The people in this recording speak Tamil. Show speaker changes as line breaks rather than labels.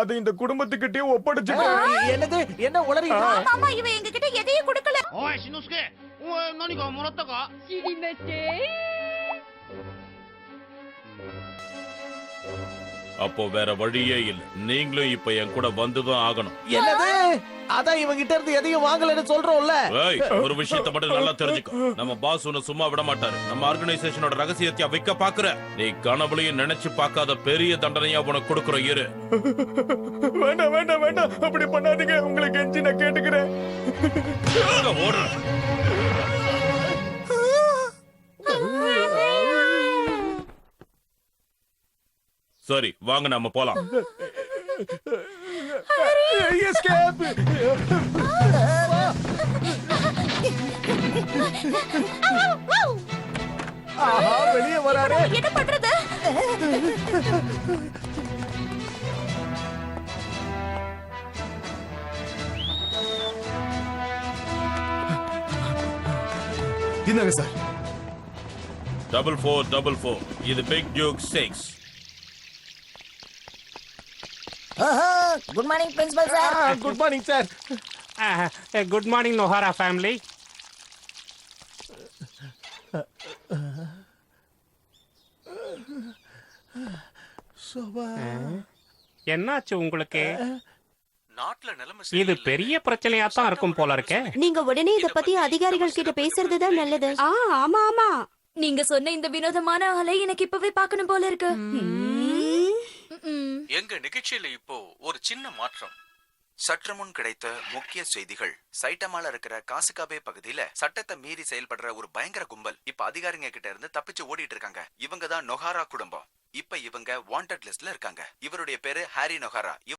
அது இந்த குடும்பத்துக்கிட்டே ஒப்படைச்சிட்டேன்.
என்னது என்ன உளறீங்க?
ஆமா இவன் எங்ககிட்ட எதையும் கொடுக்கல.
おい、しのすけ、お前何かもらったか？
知りません。
அப்போ வேற வழியே இல்ல. நீங்களும் இப்ப என் கூட வந்துதான் ஆகணும்.
என்னது? அதான் இவங்க கிட்ட இருந்து எதையும் வாங்கலன்னு சொல்றோம்ல.
ஏய், ஒரு விஷயத்தை மட்டும் நல்லா தெரிஞ்சுக்கோ. நம்ம பாஸ் உன்னை சும்மா விட மாட்டாரு. நம்ம ஆர்கனைசேஷனோட ரகசியத்தை வைக்க பாக்குற. நீ கனவுலையும் நினைச்சு பார்க்காத பெரிய தண்டனையா உனக்கு கொடுக்குறோம். இரு.
வேண்டாம் வேண்டாம் வேண்டாம், அப்படி பண்ணாதீங்க. உங்களுக்கு கெஞ்சி நான் கேட்டுக்கிறேன்.
எங்க ஓடுற? சரி வாங்க நாம போலாம்.
எஸ்கேப். ஆஹா, வெளியே வராரே.
என்ன பண்றது?
இந்தாங்க சார்.
4444. இது big duke 6.
Good morning principal sir.
Good morning sir.
Good morning Nohara family. என்னாச்சு உங்களுக்கு? இது பெரிய பிரச்சனையா தான் இருக்கும் போல இருக்கே.
நீங்க உடனே இத பத்தி அதிகாரிகள் கிட்ட பேசுறதுதான் நல்லது.
ஆமா ஆமா, நீங்க சொன்ன இந்த வினோதமான ஆளை எனக்கு இப்பவே பார்க்கணும் போல இருக்கு.
எங்க நிகழ்ச்சியில இப்போ ஒரு சின்ன மாற்றம். சற்று முன் கிடைத்த முக்கிய செய்திகள். சைட்டமால இருக்கிற காசுகாபே பகுதியில சட்டத்தை மீறி செயல்படுற ஒரு பயங்கர கும்பல் இப்ப அதிகாரிங்க கிட்ட இருந்து தப்பிச்சு ஓடிட்டு இருக்காங்க. இவங்க தான் நொஹாரா குடும்பம். இப்ப இவங்க வாண்டட் லிஸ்ட்ல இருக்காங்க. இவருடைய பேரு ஹாரி நொஹாரா.